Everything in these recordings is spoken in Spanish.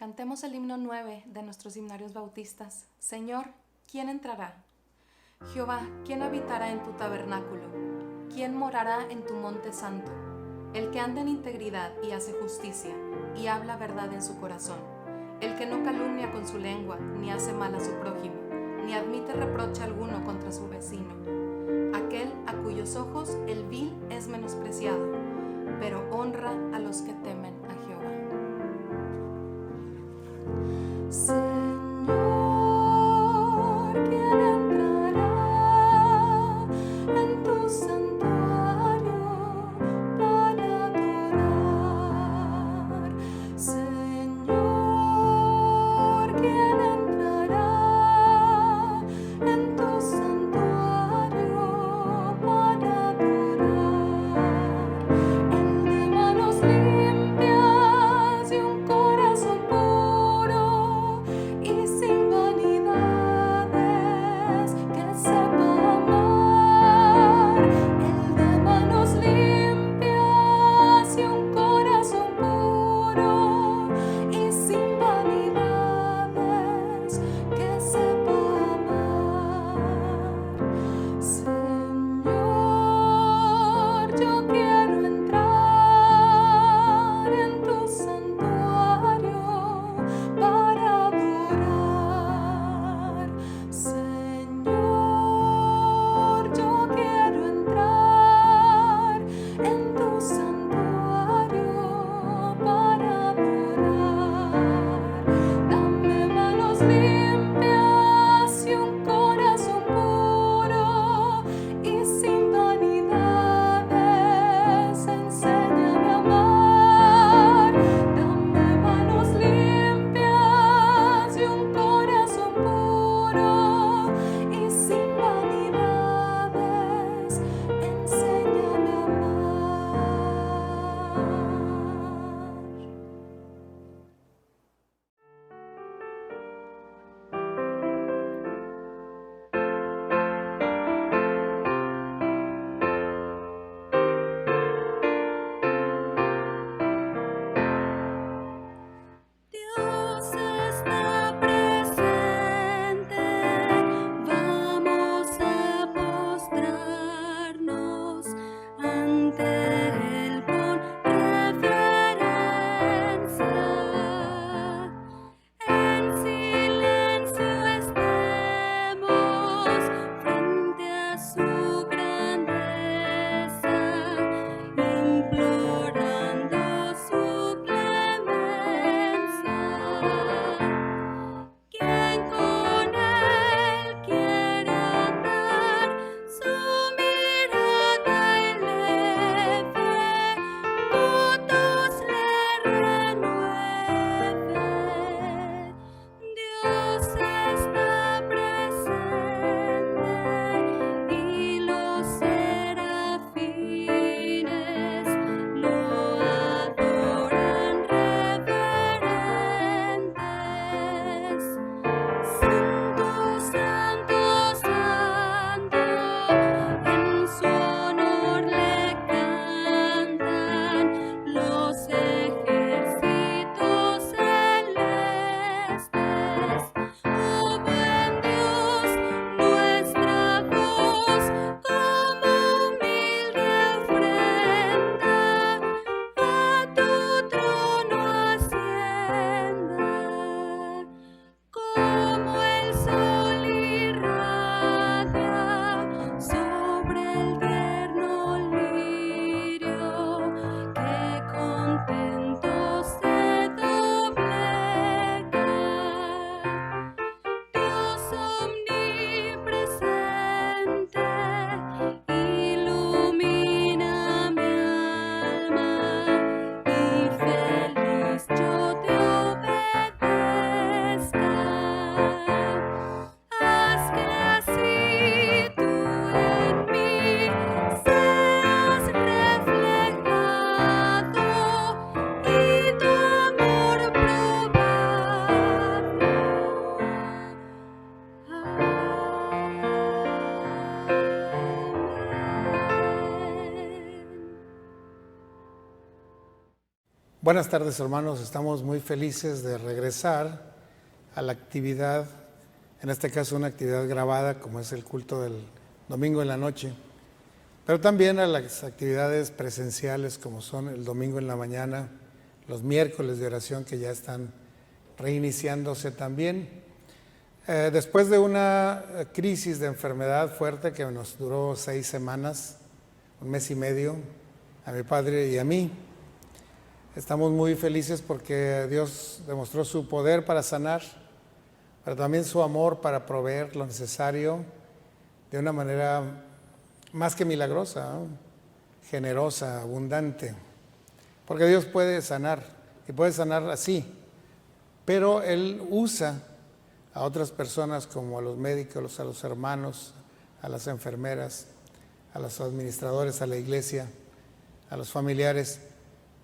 Cantemos el himno 9 de nuestros himnarios bautistas. Señor, ¿quién entrará? Jehová, ¿quién habitará en tu tabernáculo? ¿Quién morará en tu monte santo? El que anda en integridad y hace justicia, y habla verdad en su corazón. El que no calumnia con su lengua, ni hace mal a su prójimo, ni admite reproche alguno contra su vecino. Aquel a cuyos ojos el vil es menospreciado, pero honra a los que temen a Jehová. Señor, ¿quién entrará en tu santuario para adorar? Señor, ¿quién entrará en tu santuario para adorar? El de manos limpias y un corazón puro y sin vanidades, que sepa amar. El de manos limpias y un corazón puro y sin vanidades, que sepa amar. Señor, yo quiero entrar en tu santuario para adorar. Señor, yo quiero entrar en tu santuario para adorar. Dame manos limpias y un corazón puro y sin vanidades, enséñame a amar. Dame manos limpias y un corazón puro y sin vanidades, enséñame a amar. Dios está presente, vamos a postrarnos ante Él con reverencia. En silencio estemos frente a su grandeza, implorando su clemencia. Quien con Él quiera andar, su mirada eleve, votos le renueve. Dios está presente y los serafines lo adoran reverentes. Santo, santo, santo, en su honor le cantan los ejércitos celestes. Oh buen Dios, nuestra voz como humilde ofrenda a tu trono ascienda. Como el sol irradia sobre el tierno lirio, que contento se doblega. Dios omnipresente, ilumina mi alma y feliz yo te obedezca. Haz que así tú en mí seas reflejado Buenas tardes, hermanos. Estamos muy felices de regresar a la actividad, en este caso una actividad grabada como es el culto del domingo en la noche, pero también a las actividades presenciales como son el domingo en la mañana, los miércoles de oración que ya están reiniciándose también. Después de una crisis de enfermedad fuerte que nos duró 6 semanas, 1 mes y medio, a mi padre y a mí, estamos muy felices porque Dios demostró su poder para sanar, pero también su amor para proveer lo necesario de una manera más que milagrosa, ¿no? Generosa, abundante. Porque Dios puede sanar, y puede sanar así, pero Él usa a otras personas como a los médicos, a los hermanos, a las enfermeras, a los administradores, a la iglesia, a los familiares,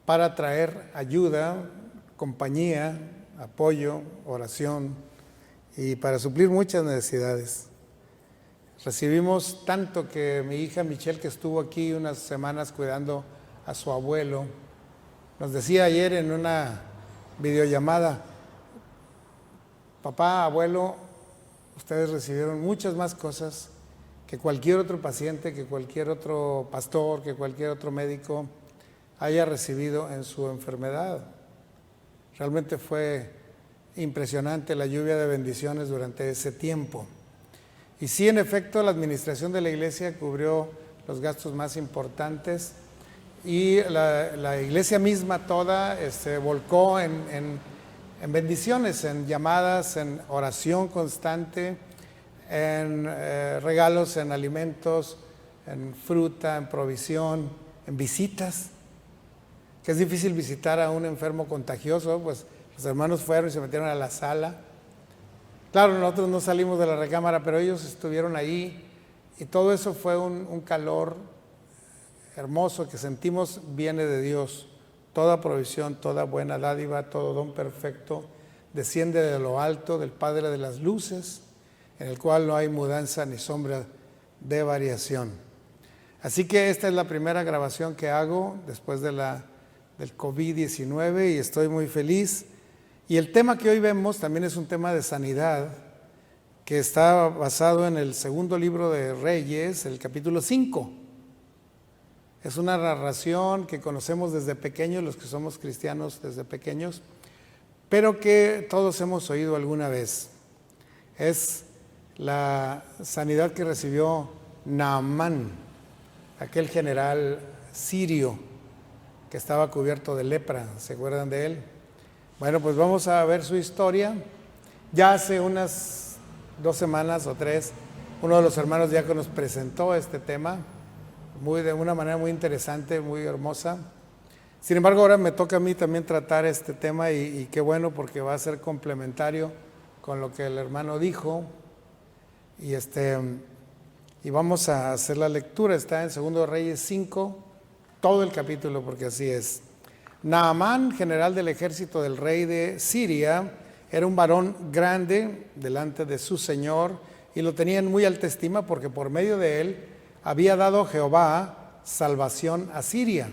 para traer ayuda, compañía, apoyo, oración y para suplir muchas necesidades. Recibimos tanto que mi hija Michelle, que estuvo aquí unas semanas cuidando a su abuelo, nos decía ayer en una videollamada: papá, abuelo, ustedes recibieron muchas más cosas que cualquier otro paciente, que cualquier otro pastor, que cualquier otro médico haya recibido en su enfermedad. Realmente fue impresionante la lluvia de bendiciones durante ese tiempo. Y sí, en efecto, la administración de la iglesia cubrió los gastos más importantes y la iglesia misma toda se volcó en bendiciones, en llamadas, en oración constante, en regalos, en alimentos, en fruta, en provisión, en visitas. Que es difícil visitar a un enfermo contagioso, pues los hermanos fueron y se metieron a la sala. Claro, nosotros no salimos de la recámara, pero ellos estuvieron ahí y todo eso fue un calor hermoso que sentimos viene de Dios. Toda provisión, toda buena dádiva, todo don perfecto desciende de lo alto, del Padre de las luces, en el cual no hay mudanza ni sombra de variación. Así que esta es la primera grabación que hago después del COVID-19 y estoy muy feliz. Y el tema que hoy vemos también es un tema de sanidad que está basado en el segundo libro de Reyes, el capítulo 5. Es una narración que conocemos desde pequeños, los que somos cristianos desde pequeños, pero que todos hemos oído alguna vez. Es la sanidad que recibió Naamán, aquel general sirio que estaba cubierto de lepra. ¿Se acuerdan de él? Bueno, pues vamos a ver su historia. Ya hace unas 2 semanas o 3, uno de los hermanos diáconos presentó este tema de una manera muy interesante, muy hermosa. Sin embargo, ahora me toca a mí también tratar este tema y qué bueno, porque va a ser complementario con lo que el hermano dijo. Y vamos a hacer la lectura. Está en 2 Reyes 5, todo el capítulo, porque así es. Naamán, general del ejército del rey de Siria, era un varón grande delante de su señor y lo tenía en muy alta estima porque por medio de él había dado Jehová salvación a Siria.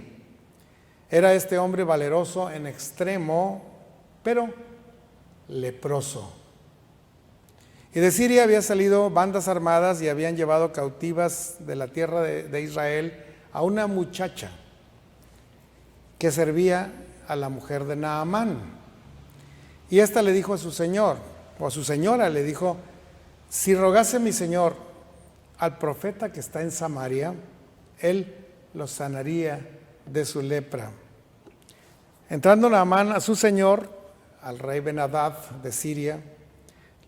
Era este hombre valeroso en extremo, pero leproso. Y de Siria había salido bandas armadas y habían llevado cautivas de la tierra de Israel a una muchacha que servía a la mujer de Naamán. Y ésta le dijo a su señor, o a su señora le dijo: si rogase mi señor al profeta que está en Samaria, él lo sanaría de su lepra. Entrando Naamán a su señor, al rey Ben-Hadad de Siria,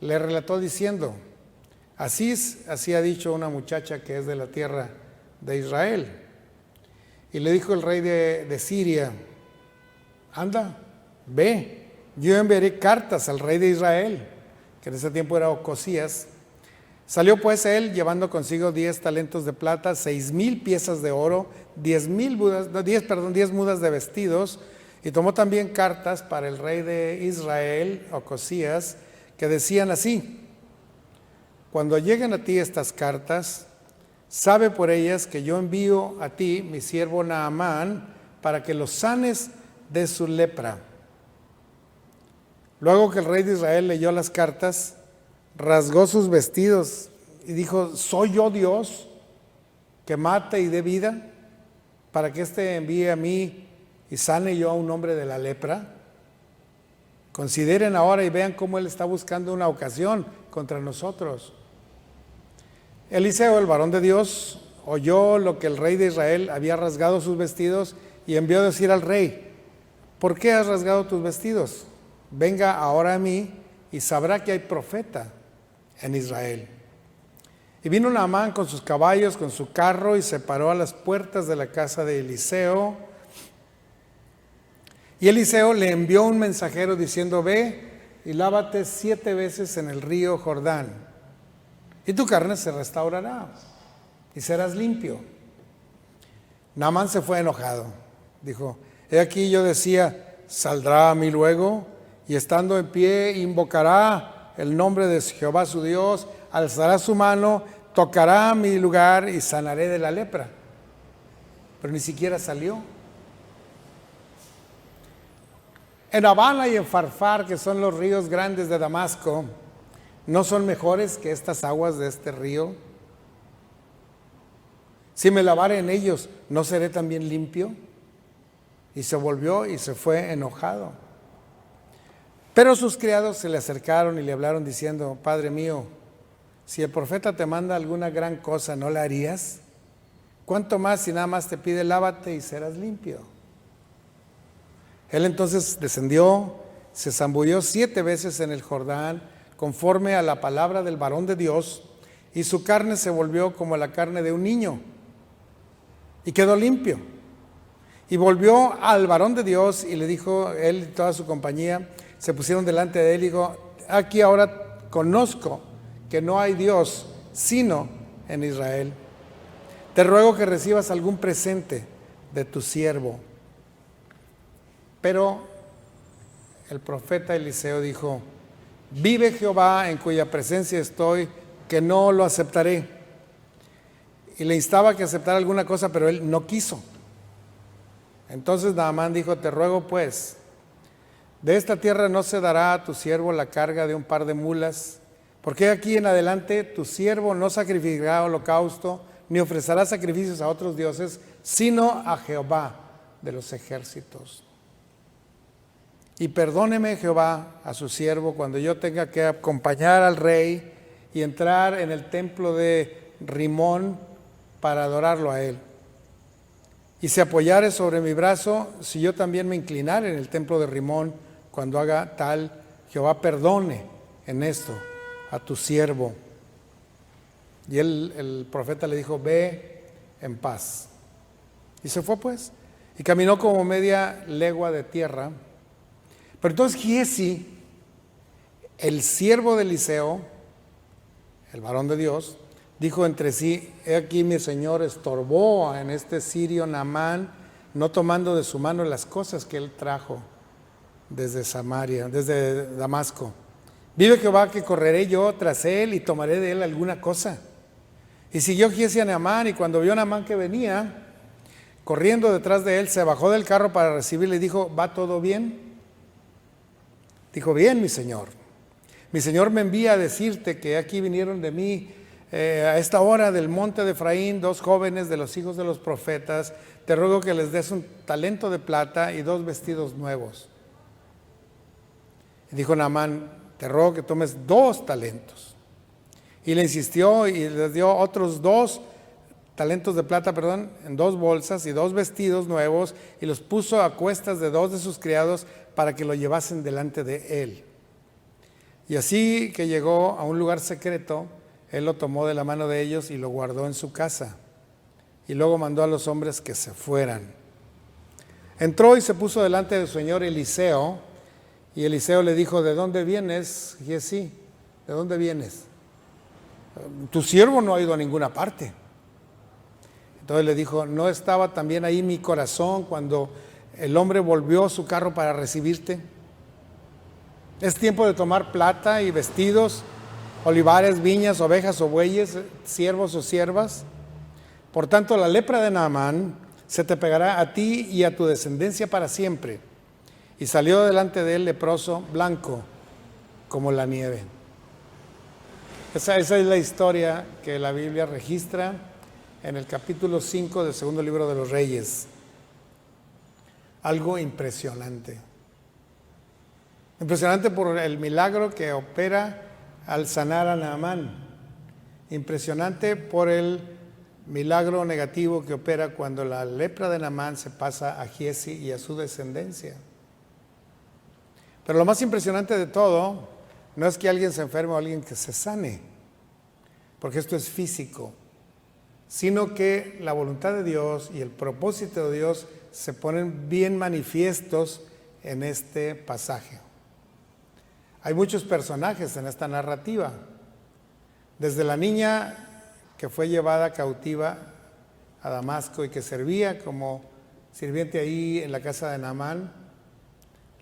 le relató diciendo: así ha dicho una muchacha que es de la tierra de Israel. Y le dijo el rey de Siria: anda, ve, yo enviaré cartas al rey de Israel, que en ese tiempo era Ocosías. Salió pues él llevando consigo 10 talentos de plata, 6,000 piezas de oro, 10 mudas de vestidos, y tomó también cartas para el rey de Israel, Ocosías, que decían así: cuando lleguen a ti estas cartas, sabe por ellas que yo envío a ti mi siervo Naamán para que los sanes de su lepra. Luego que el rey de Israel leyó las cartas, rasgó sus vestidos y dijo: ¿soy yo Dios que mate y dé vida, para que éste envíe a mí y sane yo a un hombre de la lepra? Consideren ahora y vean cómo él está buscando una ocasión contra nosotros. Eliseo, el varón de Dios, oyó lo que el rey de Israel había rasgado sus vestidos y envió a decir al rey: ¿por qué has rasgado tus vestidos? Venga ahora a mí y sabrá que hay profeta en Israel. Y vino Naamán con sus caballos, con su carro, y se paró a las puertas de la casa de Eliseo. Y Eliseo le envió un mensajero diciendo: ve y lávate 7 veces en el río Jordán, y tu carne se restaurará y serás limpio. Naamán se fue enojado. Dijo: he aquí yo decía: saldrá a mí luego, y estando en pie invocará el nombre de Jehová su Dios, alzará su mano, tocará mi lugar y sanaré de la lepra. Pero ni siquiera salió. En Abana y en Farfar, que son los ríos grandes de Damasco, ¿no son mejores que estas aguas de este río? Si me lavare en ellos, ¿no seré también limpio? Y se volvió y se fue enojado. Pero sus criados se le acercaron y le hablaron diciendo: Padre mío, si el profeta te manda alguna gran cosa, ¿no la harías? ¿Cuánto más si nada más te pide lávate y serás limpio? Él entonces descendió, se zambulló 7 veces en el Jordán, conforme a la palabra del varón de Dios, y su carne se volvió como la carne de un niño, y quedó limpio. Y volvió al varón de Dios y le dijo, él y toda su compañía se pusieron delante de él y dijo: aquí ahora conozco que no hay Dios sino en Israel. Te ruego que recibas algún presente de tu siervo. Pero el profeta Eliseo dijo: vive Jehová, en cuya presencia estoy, que no lo aceptaré. Y le instaba que aceptara alguna cosa, pero él no quiso. Entonces Naamán dijo: te ruego pues, de esta tierra no se dará a tu siervo la carga de un par de mulas, porque aquí en adelante tu siervo no sacrificará holocausto, ni ofrecerá sacrificios a otros dioses, sino a Jehová de los ejércitos. Y perdóneme Jehová a su siervo cuando yo tenga que acompañar al rey y entrar en el templo de Rimón para adorarlo a él. Y se apoyare sobre mi brazo, si yo también me inclinare en el templo de Rimón, cuando haga tal, Jehová perdone en esto a tu siervo. Y el profeta le dijo: ve en paz. Y se fue pues, y caminó como media legua de tierra. Pero entonces Giesi, el siervo de Eliseo, el varón de Dios, dijo entre sí: he aquí mi señor estorbó en este sirio Naamán, no tomando de su mano las cosas que él trajo desde Samaria, desde Damasco. Vive Jehová que correré yo tras él y tomaré de él alguna cosa. Y siguió Giesi a Naamán, y cuando vio a Naamán que venía corriendo detrás de él, se bajó del carro para recibirle y dijo: ¿va todo bien? Dijo: bien, mi señor. Mi señor me envía a decirte que aquí vinieron de mí a esta hora del monte de Efraín 2 jóvenes de los hijos de los profetas. Te ruego que les des un talento de plata y 2 vestidos nuevos. Y dijo Naamán: te ruego que tomes 2 talentos. Y le insistió y les dio otros 2 talentos de plata, en 2 bolsas y 2 vestidos nuevos, y los puso a cuestas de 2 de sus criados para que lo llevasen delante de él. Y así que llegó a un lugar secreto, él lo tomó de la mano de ellos y lo guardó en su casa. Y luego mandó a los hombres que se fueran. Entró y se puso delante del señor Eliseo, y Eliseo le dijo: ¿de dónde vienes, Giesi? ¿De dónde vienes? Tu siervo no ha ido a ninguna parte. Entonces le dijo: ¿no estaba también ahí mi corazón cuando el hombre volvió su carro para recibirte? Es tiempo de tomar plata y vestidos, olivares, viñas, ovejas o bueyes, siervos o siervas. Por tanto, la lepra de Naamán se te pegará a ti y a tu descendencia para siempre, y salió delante de él leproso, blanco como la nieve. Esa es la historia que la Biblia registra en el capítulo 5 del segundo libro de los Reyes. Algo impresionante. Impresionante por el milagro que opera al sanar a Naamán. Impresionante por el milagro negativo que opera cuando la lepra de Naamán se pasa a Giezi y a su descendencia. Pero lo más impresionante de todo no es que alguien se enferme o alguien que se sane, porque esto es físico, sino que la voluntad de Dios y el propósito de Dios se ponen bien manifiestos en este pasaje. Hay muchos personajes en esta narrativa, desde la niña que fue llevada cautiva a Damasco y que servía como sirviente ahí en la casa de Naamán,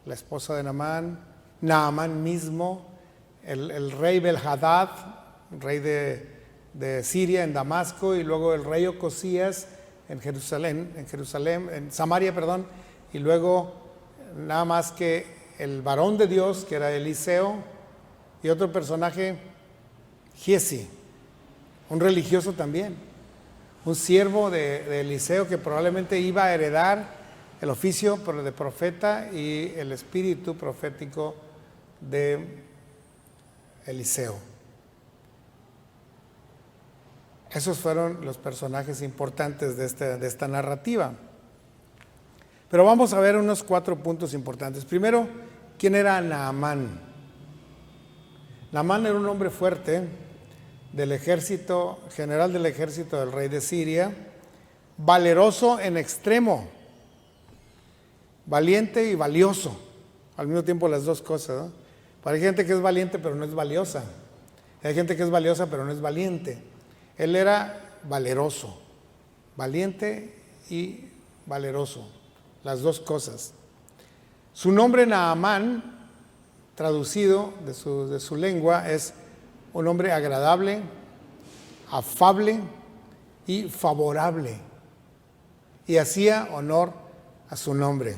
la esposa de Naamán, Naamán mismo, el rey Bel-Hadad, rey de Siria en Damasco, y luego el rey Ocosías en Jerusalén, en Samaria, y luego nada más que el varón de Dios, que era Eliseo, y otro personaje, Giezi, un religioso también, un siervo de Eliseo que probablemente iba a heredar el oficio de profeta y el espíritu profético de Eliseo. Esos fueron los personajes importantes de esta narrativa. Pero vamos a ver unos 4 puntos importantes. Primero, ¿quién era Naamán? Naamán era un hombre fuerte del ejército, general del ejército del rey de Siria, valeroso en extremo, valiente y valioso, al mismo tiempo las dos cosas, ¿no? Hay gente que es valiente pero no es valiosa, hay gente que es valiosa pero no es valiente. Él era valeroso, valiente y valeroso, las dos cosas. Su nombre Naamán, traducido de su lengua, es un hombre agradable, afable y favorable, y hacía honor a su nombre.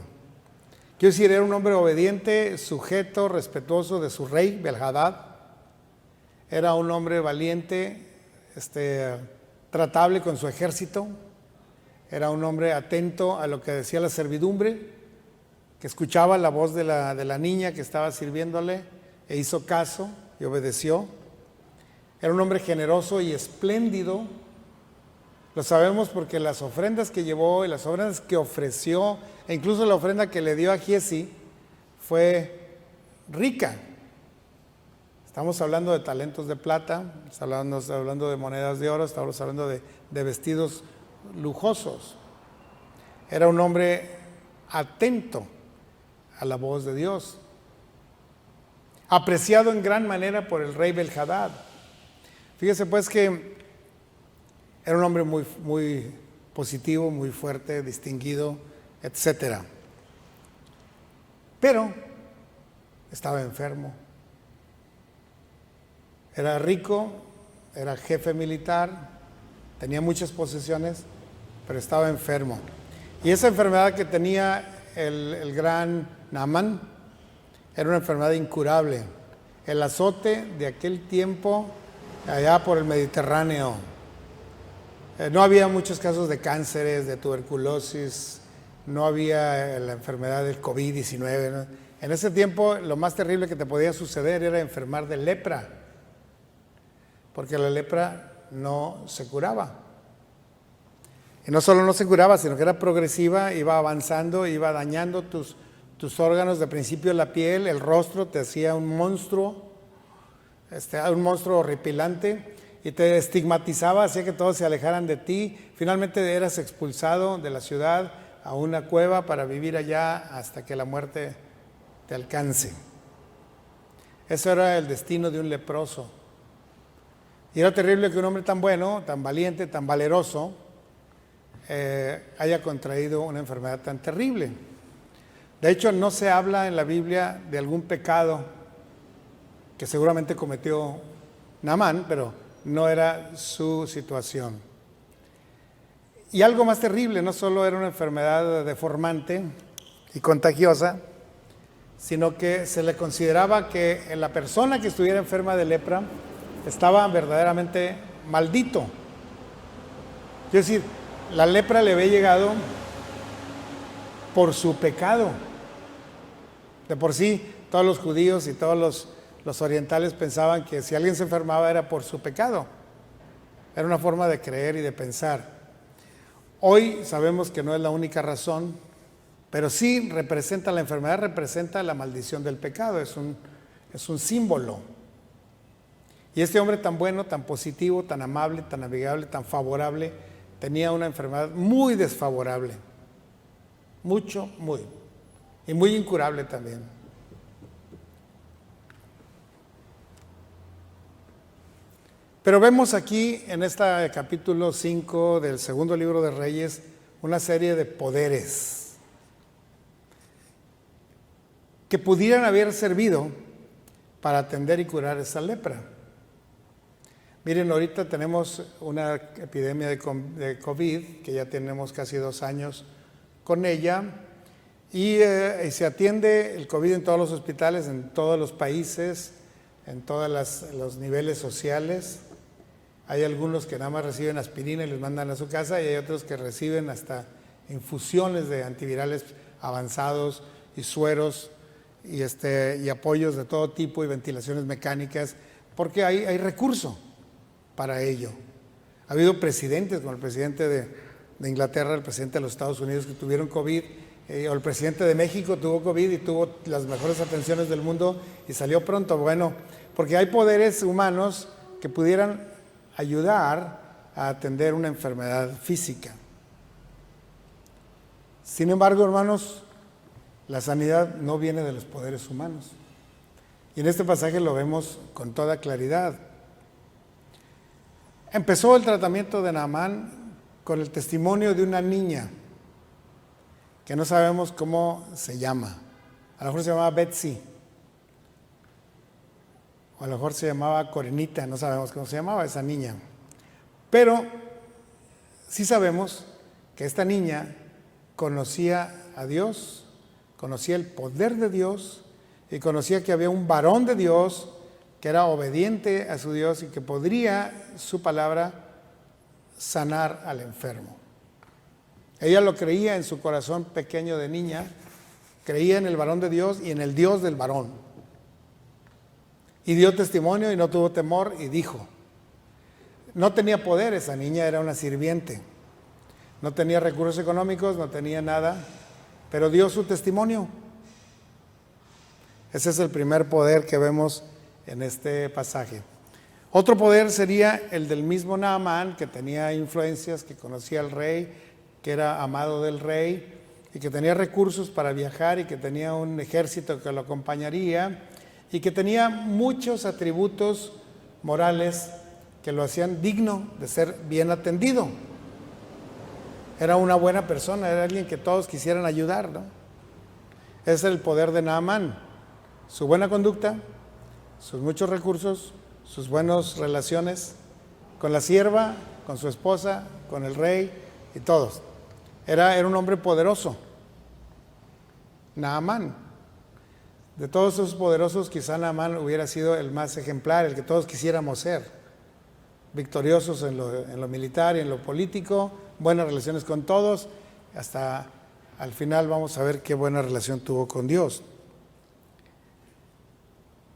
Quiero decir, era un hombre obediente, sujeto, respetuoso de su rey, Bel-Hadad. Era un hombre valiente, tratable con su ejército. Era un hombre atento a lo que decía la servidumbre, que escuchaba la voz de la niña que estaba sirviéndole e hizo caso y obedeció. Era un hombre generoso y espléndido. Lo sabemos porque las ofrendas que llevó y las ofrendas que ofreció, e incluso la ofrenda que le dio a Giezi, fue rica. Estamos hablando de talentos de plata, estamos hablando de monedas de oro, estamos hablando de vestidos lujosos. Era un hombre atento a la voz de Dios, apreciado en gran manera por el rey Bel-Hadad. Fíjese pues que era un hombre muy, muy positivo, muy fuerte, distinguido, etc. Pero estaba enfermo. Era rico, era jefe militar, tenía muchas posesiones, pero estaba enfermo. Y esa enfermedad que tenía el gran Naamán era una enfermedad incurable. El azote de aquel tiempo allá por el Mediterráneo. No había muchos casos de cánceres, de tuberculosis, no había la enfermedad del COVID-19, ¿no? En ese tiempo lo más terrible que te podía suceder era enfermar de lepra, porque la lepra no se curaba. Y no solo no se curaba, sino que era progresiva, iba avanzando, iba dañando tus órganos, de principio la piel, el rostro, te hacía un monstruo horripilante, y te estigmatizaba, hacía que todos se alejaran de ti. Finalmente eras expulsado de la ciudad a una cueva para vivir allá hasta que la muerte te alcance. Eso era el destino de un leproso. Y era terrible que un hombre tan bueno, tan valiente, tan valeroso, haya contraído una enfermedad tan terrible. De hecho, no se habla en la Biblia de algún pecado que seguramente cometió Naamán, pero no era su situación. Y algo más terrible, no solo era una enfermedad deformante y contagiosa, sino que se le consideraba que la persona que estuviera enferma de lepra estaba verdaderamente maldito. Es decir, la lepra le había llegado por su pecado. De por sí, todos los judíos y todos los orientales pensaban que si alguien se enfermaba era por su pecado. Era una forma de creer y de pensar. Hoy sabemos que no es la única razón, pero sí representa, la enfermedad representa la maldición del pecado, es un símbolo. Y este hombre tan bueno, tan positivo, tan amable, tan amigable, tan favorable, tenía una enfermedad muy desfavorable, y muy incurable también. Pero vemos aquí en este capítulo 5 del segundo libro de Reyes una serie de poderes que pudieran haber servido para atender y curar esa lepra. Miren, ahorita tenemos una epidemia de COVID, que ya tenemos casi 2 años con ella, y se atiende el COVID en todos los hospitales, en todos los países, en todos los niveles sociales. Hay algunos que nada más reciben aspirina y les mandan a su casa, y hay otros que reciben hasta infusiones de antivirales avanzados y sueros y apoyos de todo tipo y ventilaciones mecánicas, porque hay recurso para ello. Ha habido presidentes, como el presidente de Inglaterra, el presidente de los Estados Unidos, que tuvieron COVID, o el presidente de México tuvo COVID y tuvo las mejores atenciones del mundo y salió pronto. Bueno, porque hay poderes humanos que pudieran ayudar a atender una enfermedad física. Sin embargo, hermanos, la sanidad no viene de los poderes humanos. Y en este pasaje lo vemos con toda claridad. Empezó el tratamiento de Naamán con el testimonio de una niña que no sabemos cómo se llama. A lo mejor se llamaba Betsy, o a lo mejor se llamaba Corenita, no sabemos cómo se llamaba esa niña. Pero sí sabemos que esta niña conocía a Dios, conocía el poder de Dios y conocía que había un varón de Dios que era obediente a su Dios y que podría, su palabra, sanar al enfermo. Ella lo creía en su corazón pequeño de niña, creía en el varón de Dios y en el Dios del varón. Y dio testimonio y no tuvo temor y dijo. No tenía poder esa niña, era una sirviente. No tenía recursos económicos, no tenía nada, pero dio su testimonio. Ese es el primer poder que vemos en este pasaje. Otro poder sería el del mismo Naamán, que tenía influencias, que conocía al rey, que era amado del rey y que tenía recursos para viajar y que tenía un ejército que lo acompañaría y que tenía muchos atributos morales que lo hacían digno de ser bien atendido. Era una buena persona, era alguien que todos quisieran ayudar, ¿no? Ese es el poder de Naamán. Su buena conducta, sus muchos recursos, sus buenas relaciones con la sierva, con su esposa, con el rey y todos. Era un hombre poderoso. Naamán. De todos esos poderosos, quizá Naamán hubiera sido el más ejemplar, el que todos quisiéramos ser. Victoriosos en lo militar y en lo político, buenas relaciones con todos, hasta al final vamos a ver qué buena relación tuvo con Dios.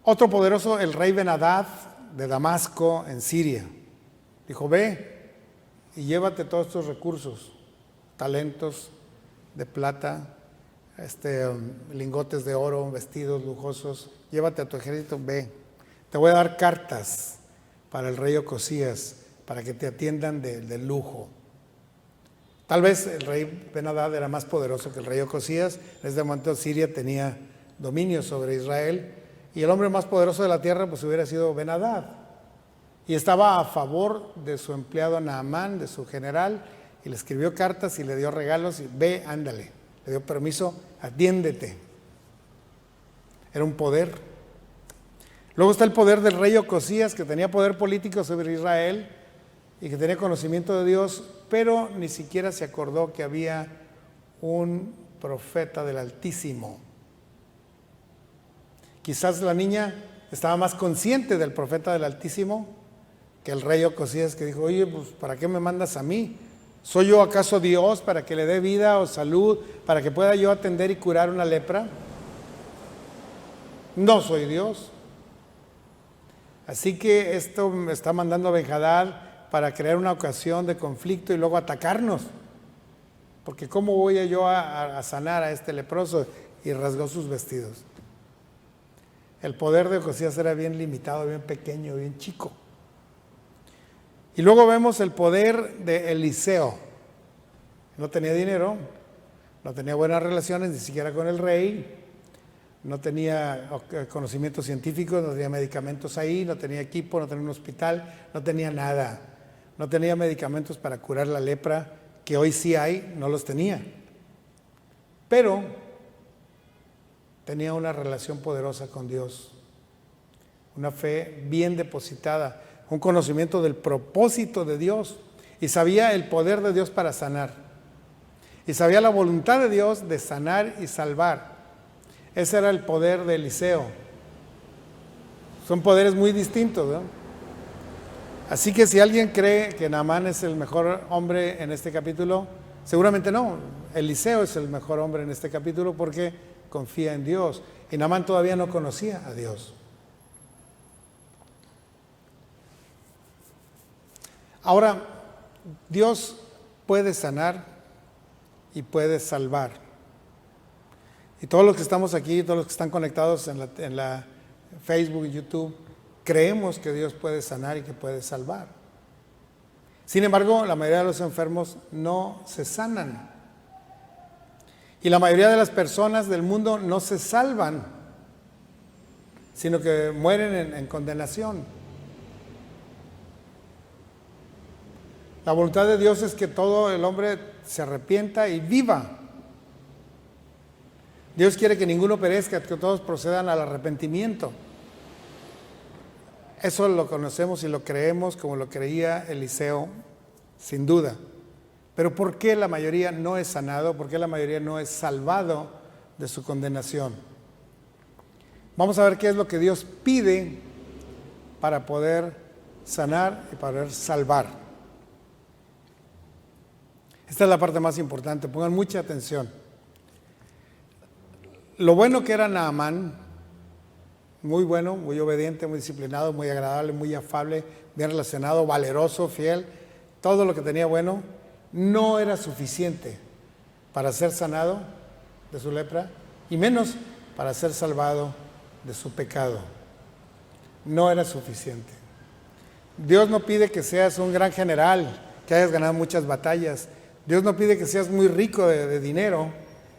Otro poderoso, el rey Ben-Hadad de Damasco en Siria. Dijo, ve y llévate todos estos recursos, talentos de plata, lingotes de oro, vestidos lujosos, llévate a tu ejército, ve. Te voy a dar cartas para el rey Ocosías, para que te atiendan del lujo. Tal vez el rey Ben-Hadad era más poderoso que el rey Ocosías. En este momento Siria tenía dominio sobre Israel y el hombre más poderoso de la tierra pues hubiera sido Ben-Hadad. Y estaba a favor de su empleado Naamán, de su general, y le escribió cartas y le dio regalos y ve, ándale. Le dio permiso, atiéndete. Era un poder. Luego está el poder del rey Ocosías, que tenía poder político sobre Israel y que tenía conocimiento de Dios, pero ni siquiera se acordó que había un profeta del Altísimo. Quizás la niña estaba más consciente del profeta del Altísimo que el rey Ocosías, que dijo, oye, pues ¿para qué me mandas a mí? ¿Soy yo acaso Dios para que le dé vida o salud, para que pueda yo atender y curar una lepra? No soy Dios. Así que esto me está mandando a Ben-Hadad para crear una ocasión de conflicto y luego atacarnos. Porque ¿cómo voy yo a sanar a este leproso? Y rasgó sus vestidos. El poder de Ocosías era bien limitado, bien pequeño, bien chico. Y luego vemos el poder de Eliseo. No tenía dinero, no tenía buenas relaciones ni siquiera con el rey, no tenía conocimientos científicos, no tenía medicamentos ahí, no tenía equipo, no tenía un hospital, no tenía nada. No tenía medicamentos para curar la lepra, que hoy sí hay, no los tenía. Pero tenía una relación poderosa con Dios, una fe bien depositada, un conocimiento del propósito de Dios, y sabía el poder de Dios para sanar, y sabía la voluntad de Dios de sanar y salvar. Ese era el poder de Eliseo. Son poderes muy distintos, ¿no? Así que si alguien cree que Naamán es el mejor hombre en este capítulo, seguramente no. Eliseo es el mejor hombre en este capítulo porque confía en Dios. Y Naamán todavía no conocía a Dios. Ahora, Dios puede sanar y puede salvar. Y todos los que estamos aquí, todos los que están conectados en la Facebook y YouTube, creemos que Dios puede sanar y que puede salvar. Sin embargo, la mayoría de los enfermos no se sanan. Y la mayoría de las personas del mundo no se salvan, sino que mueren en condenación. La voluntad de Dios es que todo el hombre se arrepienta y viva. Dios quiere que ninguno perezca, que todos procedan al arrepentimiento. Eso lo conocemos y lo creemos como lo creía Eliseo, sin duda. Pero ¿por qué la mayoría no es sanado? ¿Por qué la mayoría no es salvado de su condenación? Vamos a ver qué es lo que Dios pide para poder sanar y para poder salvar. Esta es la parte más importante, pongan mucha atención. Lo bueno que era Naamán, muy bueno, muy obediente, muy disciplinado, muy agradable, muy afable, bien relacionado, valeroso, fiel, todo lo que tenía bueno, no era suficiente para ser sanado de su lepra y menos para ser salvado de su pecado. No era suficiente. Dios no pide que seas un gran general, que hayas ganado muchas batallas. Dios no pide que seas muy rico de dinero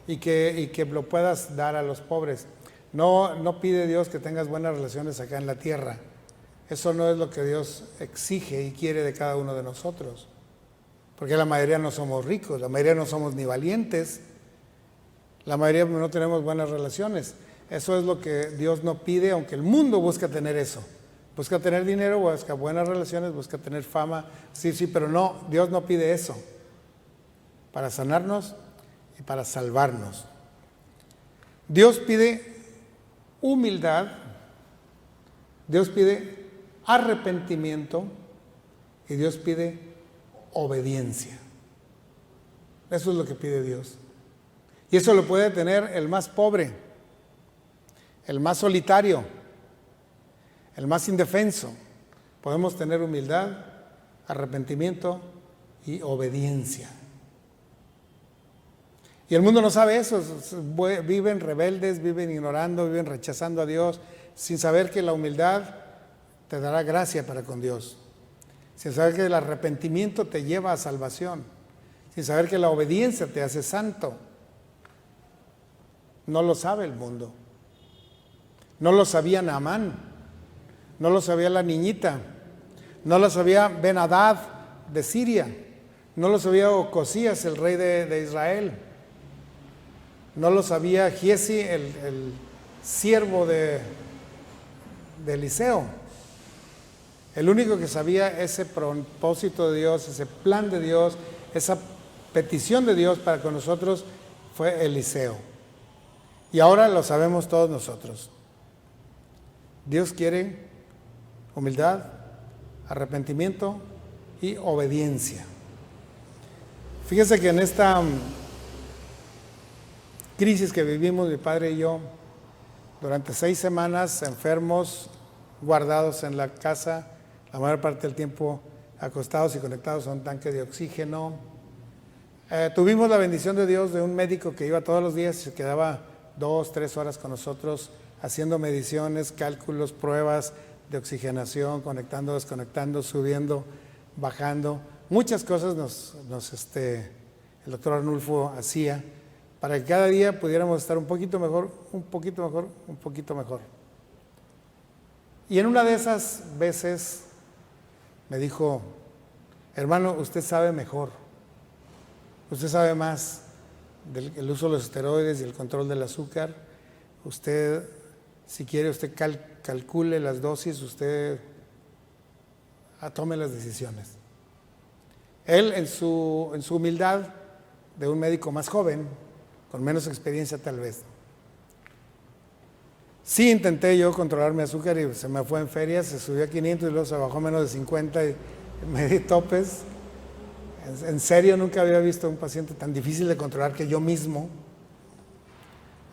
y que lo puedas dar a los pobres. No pide Dios que tengas buenas relaciones acá en la tierra. Eso no es lo que Dios exige y quiere de cada uno de nosotros. Porque la mayoría no somos ricos, la mayoría no somos ni valientes, la mayoría no tenemos buenas relaciones. Eso es lo que Dios no pide, aunque el mundo busca tener eso. Busca tener dinero, busca buenas relaciones, busca tener fama. Sí, pero no, Dios no pide eso. Para sanarnos y para salvarnos. Dios pide humildad, Dios pide arrepentimiento y Dios pide obediencia. Eso es lo que pide Dios. Y eso lo puede tener el más pobre, el más solitario, el más indefenso. Podemos tener humildad, arrepentimiento y obediencia. Y el mundo no sabe eso, viven rebeldes, viven ignorando, viven rechazando a Dios, sin saber que la humildad te dará gracia para con Dios, sin saber que el arrepentimiento te lleva a salvación, sin saber que la obediencia te hace santo. No lo sabe el mundo. No lo sabía Naamán, no lo sabía la niñita, no lo sabía Ben-Hadad de Siria, no lo sabía Ocosías, el rey de Israel. No lo sabía Giezi, el siervo de Eliseo. El único que sabía ese propósito de Dios, ese plan de Dios, esa petición de Dios para con nosotros fue Eliseo. Y ahora lo sabemos todos nosotros. Dios quiere humildad, arrepentimiento y obediencia. Fíjese que en esta crisis que vivimos mi padre y yo, durante 6 semanas enfermos, guardados en la casa, la mayor parte del tiempo acostados y conectados a un tanque de oxígeno. Tuvimos la bendición de Dios de un médico que iba todos los días y se quedaba 2, 3 horas con nosotros haciendo mediciones, cálculos, pruebas de oxigenación, conectando, desconectando, subiendo, bajando. Muchas cosas el doctor Arnulfo hacía para que cada día pudiéramos estar un poquito mejor, un poquito mejor, un poquito mejor. Y en una de esas veces me dijo: hermano, usted sabe mejor, usted sabe más del uso de los esteroides y el control del azúcar. Usted, si quiere, usted calcule las dosis, usted tome las decisiones. Él, en su humildad de un médico más joven, con menos experiencia tal vez, sí intenté yo controlar mi azúcar y se me fue en feria, se subió a 500 y luego se bajó a menos de 50 y me di topes. En serio, nunca había visto a un paciente tan difícil de controlar que yo mismo.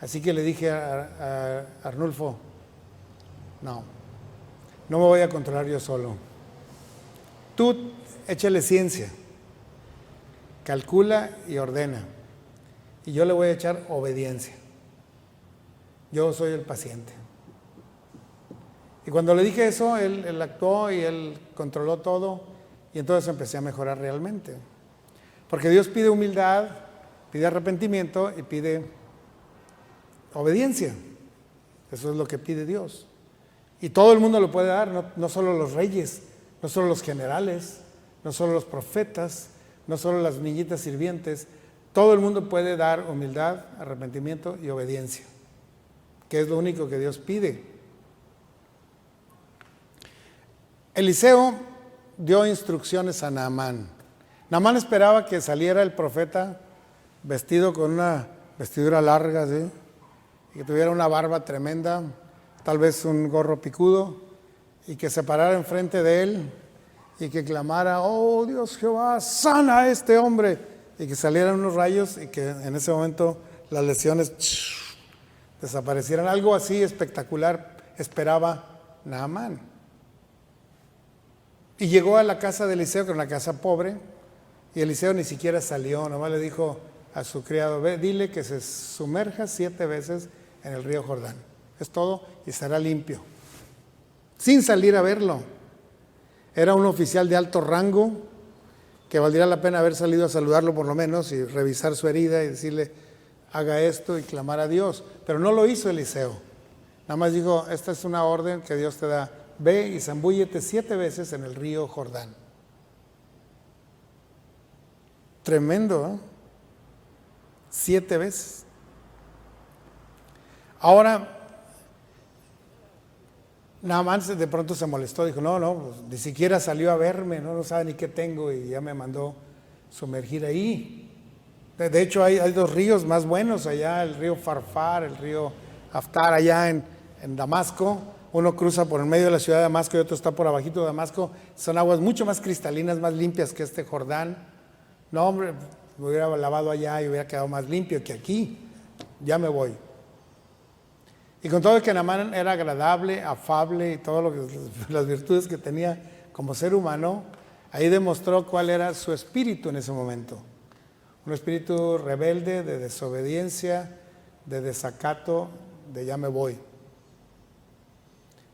Así que le dije a Arnulfo: no me voy a controlar yo solo. Tú échale ciencia, calcula y ordena, y yo le voy a echar obediencia. Yo soy el paciente. Y cuando le dije eso, él actuó y él controló todo, y entonces empecé a mejorar realmente. Porque Dios pide humildad, pide arrepentimiento y pide obediencia. Eso es lo que pide Dios. Y todo el mundo lo puede dar, no solo los reyes, no solo los generales, no solo los profetas, no solo las niñitas sirvientes. Todo el mundo puede dar humildad, arrepentimiento y obediencia, que es lo único que Dios pide. Eliseo dio instrucciones a Naamán. Naamán esperaba que saliera el profeta vestido con una vestidura larga, ¿sí? Y que tuviera una barba tremenda, tal vez un gorro picudo, y que se parara enfrente de él y que clamara: oh Dios Jehová, sana a este hombre, y que salieran unos rayos y que en ese momento las lesiones desaparecieran. Algo así espectacular esperaba Naamán. Y llegó a la casa de Eliseo, que era una casa pobre, y Eliseo ni siquiera salió, nomás le dijo a su criado: ve, dile que se sumerja 7 veces en el río Jordán. Es todo y estará limpio. Sin salir a verlo. Era un oficial de alto rango que valdría la pena haber salido a saludarlo por lo menos y revisar su herida y decirle: haga esto y clamar a Dios. Pero no lo hizo Eliseo. Nada más dijo: esta es una orden que Dios te da. Ve y zambúllete 7 veces en el río Jordán. Tremendo, ¿eh? 7 veces. Ahora, Naamán de pronto se molestó, dijo: no, pues, ni siquiera salió a verme, no sabe ni qué tengo, y ya me mandó sumergir ahí. De hecho, hay 2 ríos más buenos allá, el río Farfar, el río Haftar, allá en Damasco. Uno cruza por el medio de la ciudad de Damasco y otro está por abajito de Damasco. Son aguas mucho más cristalinas, más limpias que este Jordán. No, hombre, me hubiera lavado allá y hubiera quedado más limpio que aquí. Ya me voy. Y con todo que Naamán era agradable, afable y todas las virtudes que tenía como ser humano, ahí demostró cuál era su espíritu en ese momento. Un espíritu rebelde, de desobediencia, de desacato, de ya me voy.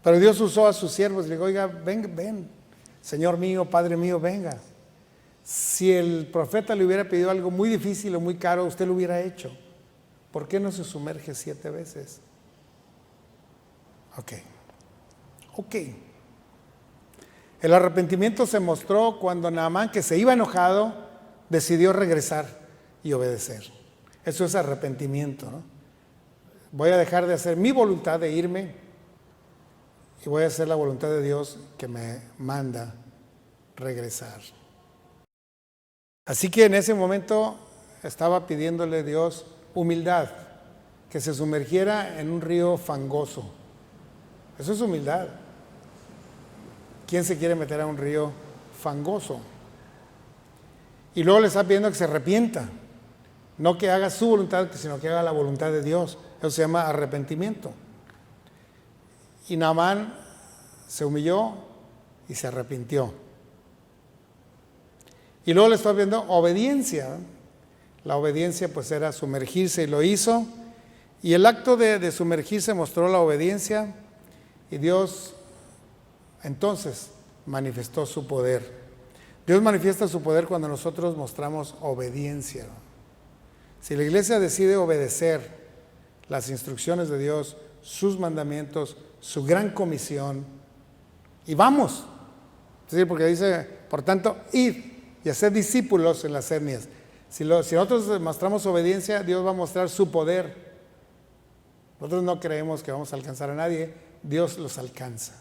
Pero Dios usó a sus siervos y le dijo: oiga, ven, Señor mío, Padre mío, venga. Si el profeta le hubiera pedido algo muy difícil o muy caro, usted lo hubiera hecho. ¿Por qué no se sumerge 7 veces? Ok. El arrepentimiento se mostró cuando Naamán, que se iba enojado, decidió regresar y obedecer. Eso es arrepentimiento, ¿no? Voy a dejar de hacer mi voluntad de irme y voy a hacer la voluntad de Dios que me manda regresar. Así que en ese momento estaba pidiéndole a Dios humildad, que se sumergiera en un río fangoso. Eso es humildad. ¿Quién se quiere meter a un río fangoso? Y luego le está pidiendo que se arrepienta. No que haga su voluntad, sino que haga la voluntad de Dios. Eso se llama arrepentimiento. Y Naamán se humilló y se arrepintió. Y luego le está pidiendo obediencia. La obediencia pues era sumergirse y lo hizo. Y el acto de sumergirse mostró la obediencia y Dios entonces manifestó su poder. Dios manifiesta su poder cuando nosotros mostramos obediencia. Si la iglesia decide obedecer las instrucciones de Dios, sus mandamientos, su gran comisión, y vamos, es decir, porque dice, por tanto, id y hacer discípulos en las etnias. Si nosotros mostramos obediencia, Dios va a mostrar su poder. Nosotros no creemos que vamos a alcanzar a nadie, Dios los alcanza.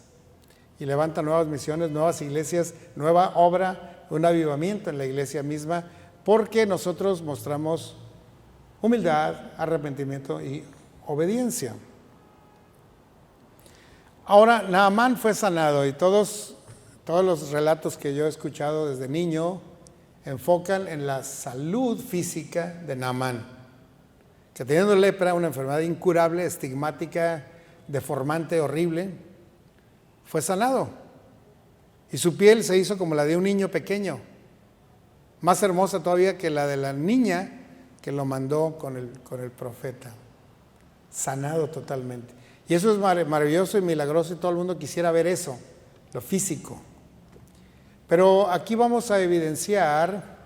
Y levanta nuevas misiones, nuevas iglesias, nueva obra, un avivamiento en la iglesia misma, porque nosotros mostramos humildad, arrepentimiento y obediencia. Ahora, Naamán fue sanado y todos los relatos que yo he escuchado desde niño enfocan en la salud física de Naamán, que teniendo lepra, una enfermedad incurable, estigmática, deformante, horrible, fue sanado. Y su piel se hizo como la de un niño pequeño, más hermosa todavía que la de la niña que lo mandó con el profeta. Sanado totalmente. Y eso es maravilloso y milagroso y todo el mundo quisiera ver eso, lo físico. Pero aquí vamos a evidenciar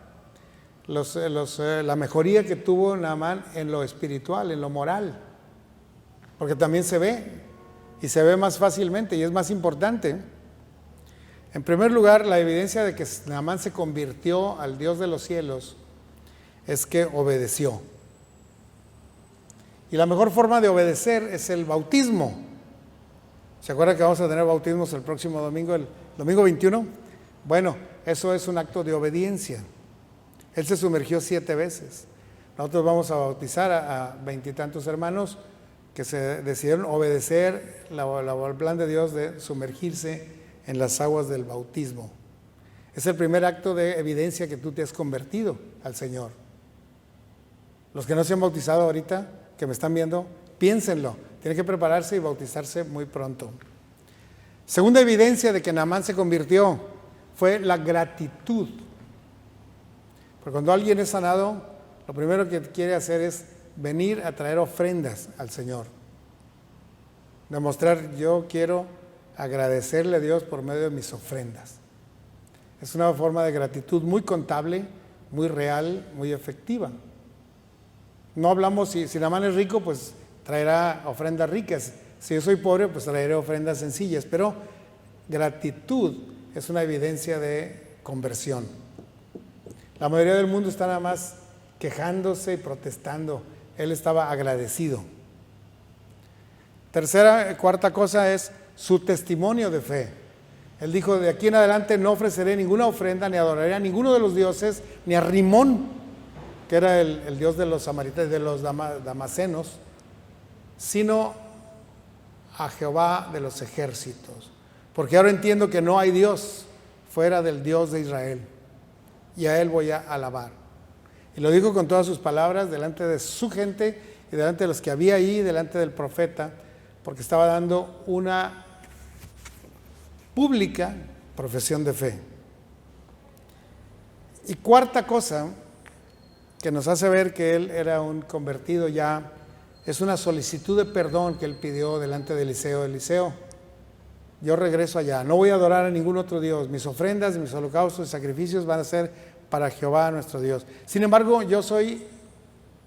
la mejoría que tuvo Naamán en lo espiritual, en lo moral. Porque también se ve, y se ve más fácilmente y es más importante. En primer lugar, la evidencia de que Naamán se convirtió al Dios de los cielos es que obedeció. Y la mejor forma de obedecer es el bautismo. ¿Se acuerdan que vamos a tener bautismos el próximo domingo, el domingo 21? Bueno, eso es un acto de obediencia. Él se sumergió 7 veces. Nosotros vamos a bautizar a 20 y tantos hermanos que se decidieron obedecer el plan de Dios de sumergirse en las aguas del bautismo. Es el primer acto de evidencia que tú te has convertido al Señor. Los que no se han bautizado ahorita, que me están viendo, piénsenlo. Tienen que prepararse y bautizarse muy pronto. Segunda evidencia de que Naamán se convirtió fue la gratitud. Porque cuando alguien es sanado, lo primero que quiere hacer es venir a traer ofrendas al Señor. Demostrar, yo quiero agradecerle a Dios por medio de mis ofrendas. Es una forma de gratitud muy contable, muy real, muy efectiva. No hablamos, si Naamán es rico, pues traerá ofrendas ricas. Si yo soy pobre, pues traeré ofrendas sencillas. Pero gratitud es una evidencia de conversión. La mayoría del mundo está nada más quejándose y protestando. Él estaba agradecido. Cuarta cosa es su testimonio de fe. Él dijo, de aquí en adelante no ofreceré ninguna ofrenda, ni adoraré a ninguno de los dioses, ni a Rimón, que era el dios de los samaritanos, de los damasenos, sino a Jehová de los ejércitos. Porque ahora entiendo que no hay Dios fuera del Dios de Israel, y a Él voy a alabar. Y lo dijo con todas sus palabras delante de su gente y delante de los que había ahí, delante del profeta, porque estaba dando una pública profesión de fe. Y cuarta cosa que nos hace ver que él era un convertido ya, es una solicitud de perdón que él pidió delante de Eliseo. Eliseo, yo regreso allá, no voy a adorar a ningún otro Dios, mis ofrendas, mis holocaustos y sacrificios van a ser para Jehová nuestro Dios. Sin embargo, yo soy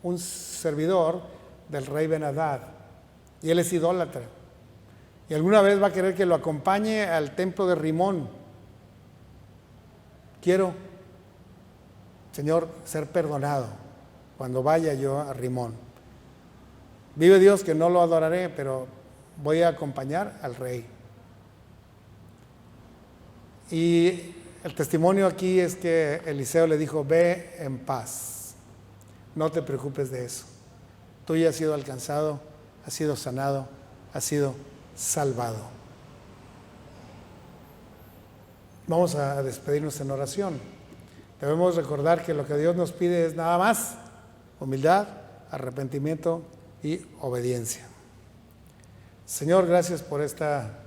un servidor del rey Ben-Hadad y él es idólatra. Y alguna vez va a querer que lo acompañe al templo de Rimón. Quiero, Señor, ser perdonado cuando vaya yo a Rimón. Vive Dios que no lo adoraré, pero voy a acompañar al rey. Y el testimonio aquí es que Eliseo le dijo, ve en paz, no te preocupes de eso. Tú ya has sido alcanzado, has sido sanado, has sido salvado. Vamos a despedirnos en oración. Debemos recordar que lo que Dios nos pide es nada más humildad, arrepentimiento y obediencia. Señor, gracias por esta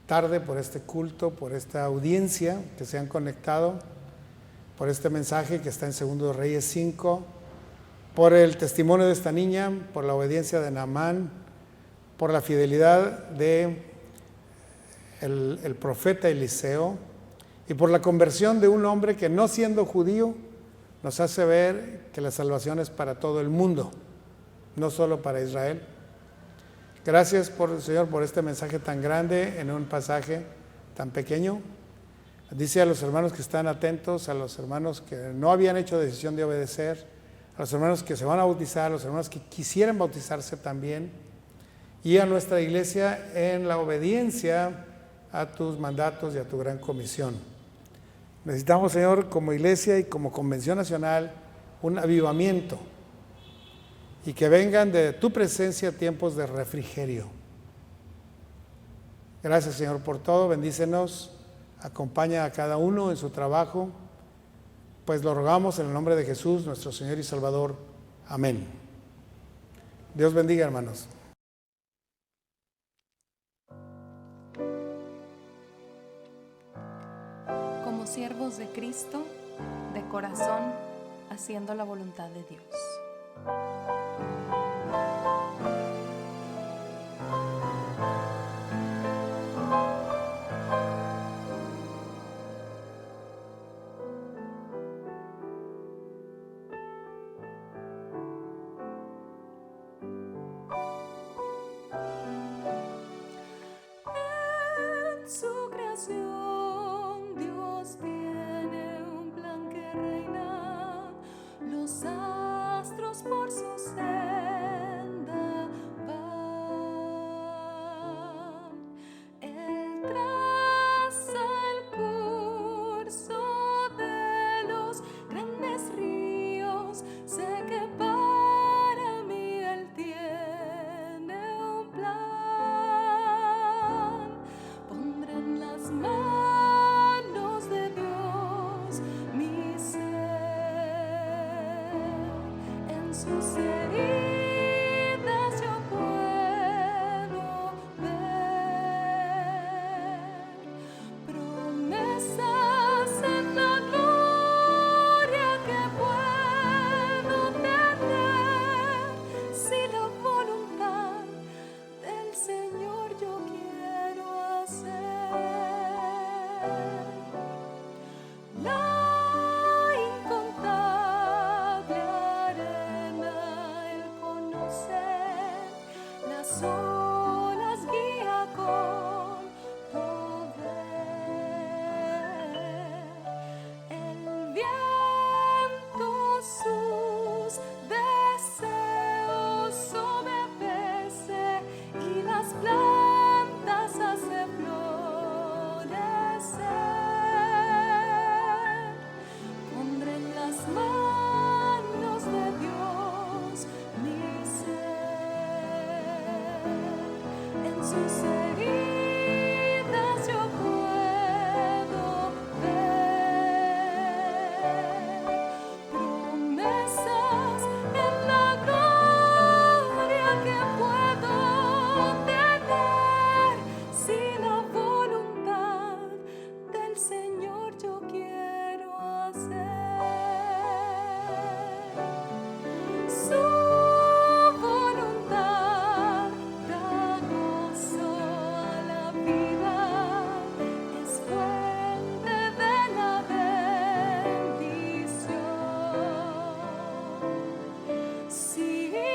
tarde, por este culto, por esta audiencia que se han conectado, por este mensaje que está en 2 Reyes 5, por el testimonio de esta niña, por la obediencia de Naamán, por la fidelidad de el profeta Eliseo y por la conversión de un hombre que, no siendo judío, nos hace ver que la salvación es para todo el mundo, no solo para Israel. Gracias, Señor, por este mensaje tan grande en un pasaje tan pequeño. Dice a los hermanos que están atentos, a los hermanos que no habían hecho decisión de obedecer, a los hermanos que se van a bautizar, a los hermanos que quisieran bautizarse también, y a nuestra iglesia en la obediencia a tus mandatos y a tu gran comisión. Necesitamos, Señor, como iglesia y como convención nacional, un avivamiento, y que vengan de tu presencia tiempos de refrigerio. Gracias, Señor, por todo. Bendícenos, acompaña a cada uno en su trabajo, pues lo rogamos en el nombre de Jesús, nuestro Señor y Salvador. Amén. Dios bendiga, hermanos. Como siervos de Cristo, de corazón, haciendo la voluntad de Dios. En su creación, Dios tiene un plan que reina. Los astros por su senda van. Él traza el curso de los grandes ríos. Sé que para mí Él tiene un plan. Pondré en las manos de Dios mi ser. En sus heridas yo puedo ver promesas en la gloria que puedo tener. Si la voluntad del Señor yo quiero hacer. La incontable arena Él conoce, las olas guía con poder. El viento sus deseos obedece y las plantas hace florecer. Pondré en las manos de Dios mi ser. En sus heridas yo puedo ver promesas en la gloria que puedo tener. Si la voluntad del Señor yo quiero hacer. Su voluntad da gozo a la vida, es fuente de la bendición. Si llega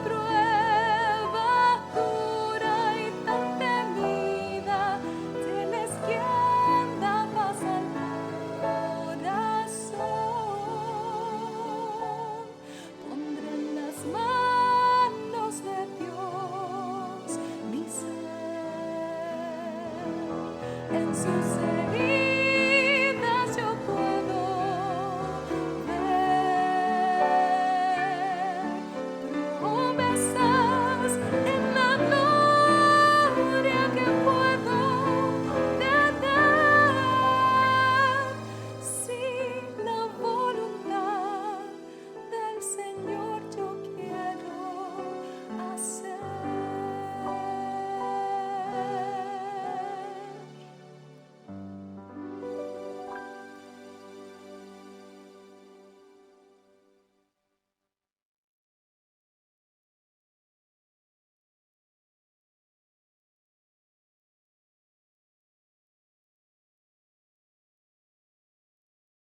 prueba dura y tan temida, Él es quien da paz al corazón. Pondré en las manos de Dios mi ser. En sus